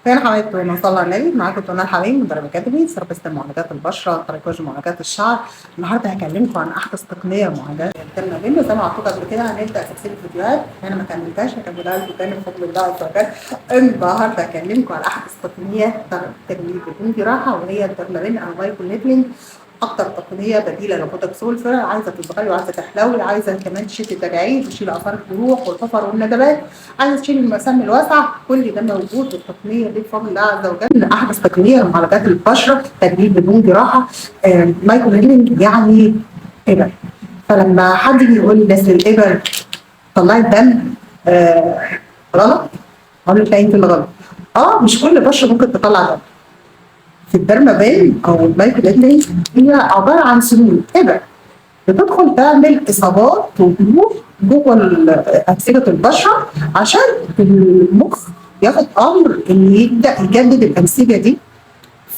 فين حبايبي صلى على النبي، معاكم طنان حبيب من درب اكاديمي ثيرابيست معالجات البشره، تراكوج معالجات الشعر. النهارده هكلمكم عن احدث تقنيه معالجات الديرما. زي ما قلت قبل كده هنبدا سلسله فيديوهات، انا ما كملتهاش هكملها لكم تاني بفضل الله عز وجل. النهارده هكلمكم عن احدث تقنيات تجميل بدون جراحه، وهي الديرما او مايكرو نيدلينج. اكتر تقنيه بديله لبوتوكس والفيلر، عايزه تصغري وعايزه تحلوي، عايزه كمان تشيل التجاعيد وتشيل اثار الجروح والحفر والندبات، عايزه تشيل المسام الواسعه، كل ده موجود بالتقنيه دي بفضل الله عز وجل. احدث تقنيه لمعالجات البشره، تجميل بدون جراحه. مايكرو نيدلينج يعني ابر. فلما حد يجي يقول لي اصل الابر طلعت دم غلط، اقول له تلاقي انت الغلط. مش كل بشره ممكن تطلع دم. في الديرما بين او المايكرو نيدلينج هي عباره عن سنون ابر بتدخل تعمل اصابات وجروح جوه انسجه البشره، عشان المخ ياخد امر ان يبدا يجدد الانسجه دي،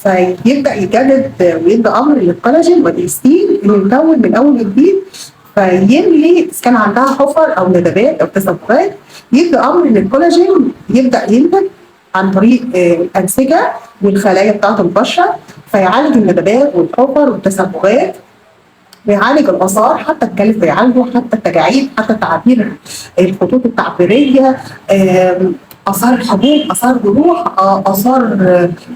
فيبدا يجدد ويدي امر للكولاجين والإيستين انه يكون من اول وجديد، فيملي اذا كان عندها حفر او ندبات او تسببات، يدي امر ان الكولاجين يبدا ينتج عن طريق الانسجه والخلايا بتاعت البشره، فيعالج الندبات والحفر والتسببات، بيعالج الاثار، حتى الكلف بيعالجه، حتى التجاعيد، حتى تعابير الخطوط التعبيريه، اثار الحبوب، اثار جروح، اثار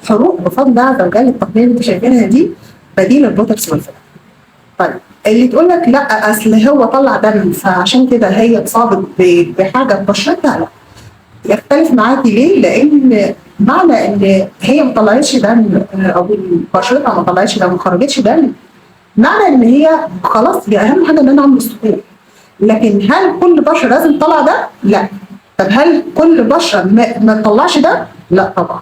حروق، بفضل الله عز وجل. التقنيه اللي انتم شايفينها دي بديل البوتوكس والفيلر. طيب اللي تقول لك لا اصل هو طلع دم فعشان كده هي اتصابت بحاجه في بشرتها، لا، يختلف معاكي. ليه؟ لان معنى ان هي ما طلعتش دم او بشرتها ما طلعتش دم، ما خرجتش دم، معنى ان هي خلاص هي اهم حاجه ان انا اعمل سقوط. لكن هل كل بشره لازم تطلع ده؟ لا. طب هل كل بشره ما تطلعش ده؟ لا طبعا.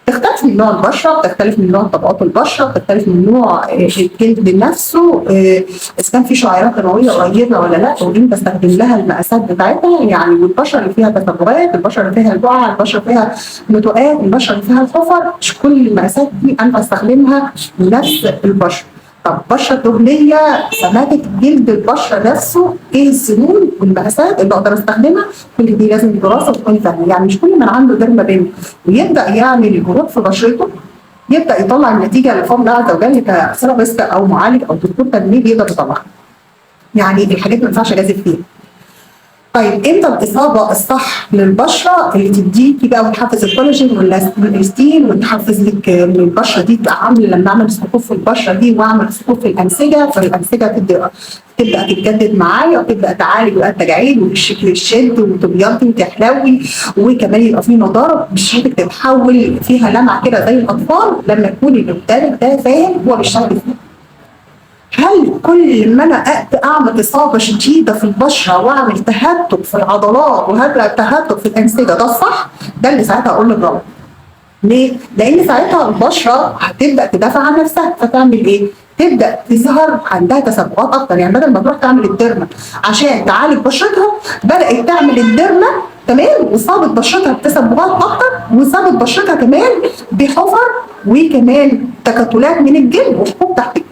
تختلف من نوع البشره، بتختلف من نوع طبقات البشره، بتختلف من نوع الجلد نفسه، اذا كان في شعيرات دمويه قريبه ولا لا، ودي بستخدم لها المقاسات بتاعتها. يعني البشره اللي فيها تسببات، البشره اللي فيها البقع، البشره اللي فيها نتوءات، البشره اللي فيها الحفر، مش كل المقاسات دي انا بستخدمها لنفس البشره. طب بشره دهنيه، سماكه جلد البشره نفسه، ايه السنون والمقاسات اللي اقدر استخدمها؟ كل دي لازم دراسه وتكون فاهمه. يعني مش كل من عنده ديرما بين ويبدا يعمل جروح في بشرته يبدا يطلع النتيجه اللي بفضل الله عز وجل كثيرابيست او معالج او دكتور تجميل يقدر يطلعها. يعني الحاجات ما ينفعش اجازف فيها. طيب امتى الاصابه الصح للبشره اللي تديكي بقى وتحفز الكولاجين والاستين وتحفز لك ان البشره دي تبقى عامله، لما اعمل سقوط في البشره دي واعمل سقوط في الانسجه، فالانسجه تبدا تتجدد معايا وتبدا تعالج بقى التجاعيد والشكل الشد وتبيضي وتحلوي، وكمان يبقى في نضاره بشرتك تتحول فيها لمعه كده زي الاطفال لما يكون اللي قدامك ده فاهم هو بيشتغل فيه. هل كل ما انا اعمل اصابه شديده في البشره واعمل تهتك في العضلات وهبدا تهتك في الانسجه ده الصح؟ ده اللي ساعتها اقول لك غلط. ليه؟ لان ساعتها البشره هتبدا تدافع عن نفسها، فتعمل ايه؟ تبدا تظهر عندها تسببات اكتر. يعني بدل ما تروح تعمل الديرما عشان تعالج بشرتها، بدات تعمل الديرما تمام وصابت بشرتها بتسببات اكتر، وصابت بشرتها كمان بحفر وكمان تكتلات من الجلد وحبوب تحت الجلد.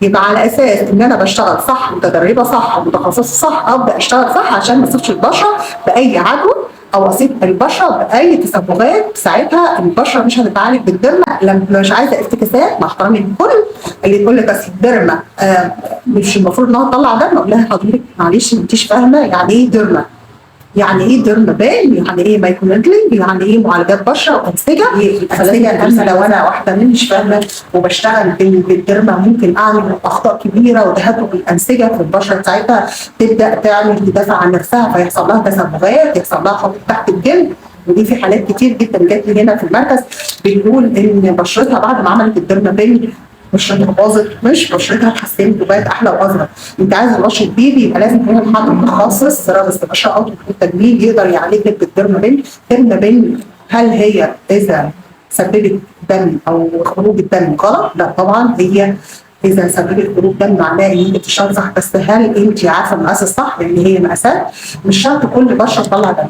يبقى على اساس ان انا بشتغل صح، متدربه صح، ومتخصصه صح، ابدا اشتغل صح عشان ما اصيبش البشره باي عدوى او اصيب البشره باي تسببات. ساعتها البشره مش هتتعالج بالديرما. لما مش عايزه افتكاسات، مع احترامي للكل اللي يقول لك بس الديرما مش المفروض انها تطلع دم، اقول لها حضرتك معلش ما انتيش فاهمه يعني ايه ديرما، يعني ايه ديرما بين، يعني ايه مايكرو نيدلينج، يعني ايه معالجات بشره وانسجه. الانسجه انا لو انا واحده مش فاهمه وبشتغل بالديرما ممكن اعمل اخطاء كبيره وتهتك الانسجه في البشره، ساعتها تبدا تدافع عن نفسها فيحصل لها تسببات، يحصل لها حبوب تحت الجلد. ودي في حالات كتير جدا جات لي هنا في المركز بتقول ان بشرتها بعد ما عملت الديرما بين بشرتها باظت، مش بشرتها اتحسنت وبقت احلى واصغر. انت عايز بشره بيبي يبقى لازم تكون حد متخصص ثيرابيست بشره او دكتور تجميل يقدر يعالج لك بالديرما بين. ديرما بين هل هي اذا سببت دم او خروج الدم غلط؟ لا طبعا. هي اذا سببت خروج دم معناه ان انت بتشتغل صح، بس هل انت عارفه المقاس الصح؟ لان هي مقاسات مش شرط كل بشره تطلع دم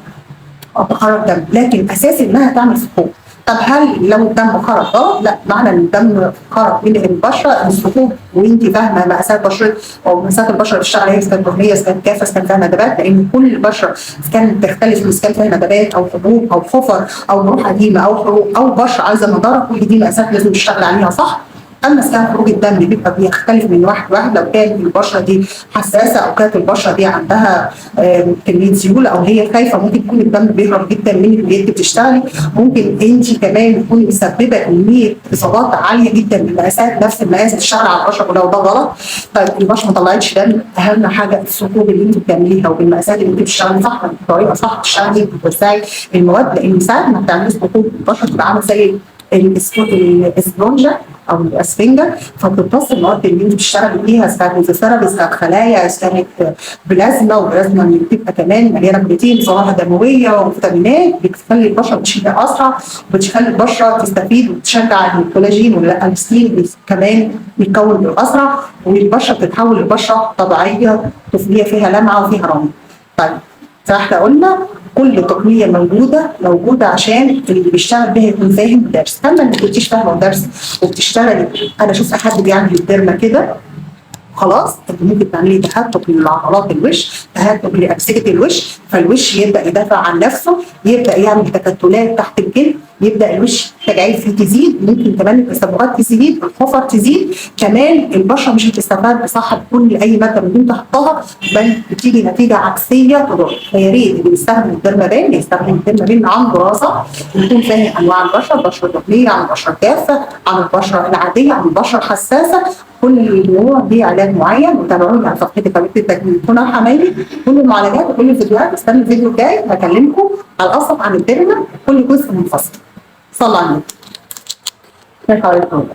او تخرج دم، لكن اساسي انها تعمل سقوط. طب هل لو الدم خرج غلط؟ لا، معنى ان الدم خرج من البشره الثقوب، وانت فاهمه مقاسات بشره او مقاسات البشره اللي بتشتغل عليها، اذا كانت دهنيه، اذا كانت كافه، اذا كان فيها ندبات، لان كل البشره اذا كانت تختلف، اذا كان فيها ندبات او حبوب او حفر او جروح قديمه او حروق او بشره عايزه نضاره، كل دي مقاسات لازم تشتغل عليها صح. اما سكان خروج الدم بيبقى بيختلف من واحد لواحد، لو كانت البشره دي حساسه او كانت البشره دي عندها كميه سيوله او هي خايفه، ممكن يكون الدم بيهرب جدا منك وانت بتشتغلي. ممكن انت كمان تكوني مسببه كميه اصابات عاليه جدا بالمقاسات، نفس المقاس تشتغل على البشره كلها وده غلط. طيب البشره ما طلعتش دم، اهم حاجه الثقوب اللي انت بتعمليها وبالمقاسات اللي انت بتشتغلي صح بطريقه صح، تشتغلي بتوزعي المواد، لان ساعه ما بتعملي ثقوب البشره بتبقى عامله زي الاسفنجه او الاسفنجه، فبتمتص المواد اللي انت بتشتغلي بيها، اذا كانت ثيرابي، اذا كانت خلايا، اذا كانت بلازما، والبلازما اللي بتبقى كمان مليانه بروتين، صلاحه دمويه وفيتامينات، بتخلي البشره تشد اسرع، وبتخلي البشره تستفيد وتشجع الكولاجين والالستين كمان يتكون باسرع، والبشره بتتحول لبشره طبيعيه طفليه فيها لمعه وفيها رمل. طيب فاحنا قلنا كل تقنيه موجوده عشان اللي بيشتغل بيها يكون فاهم الدرس. اما اللي كنتيش فاهمه الدرس وبتشتغلي، انا شفت حد بيعمل الديرما كده خلاص، انت ممكن تعملي تهتك لعضلات الوش، تهتك لاكسده الوش، فالوش يبدا يدافع عن نفسه، يبدا يعمل تكتلات تحت الجلد، يبدا الوش تجاعيد فيه تزيد، ممكن كمان التصبغات تزيد، الحفر تزيد، كمان البشره مش هتستفاد بصح بكل اي ماده ممكن تحطها، بل بتيجي نتيجه عكسيه تضر. فيا ريت اللي بيستخدم الديرمابين يستخدم الديرمابين عن دراسه، يكون فاهم انواع البشره، البشره الدهنيه عن البشره الجافه، عن البشره العاديه، عن البشره الحساسه، كل نوع ليه علاج معين. وتابعوني على صفحتي قناه التجميل هنا حمايلي، كل المعالجات وكل الفيديوهات. استنى الفيديو الجاي هكلمكم على الاصف عن الديرما، كل جزء منفصل. صلى على النبي.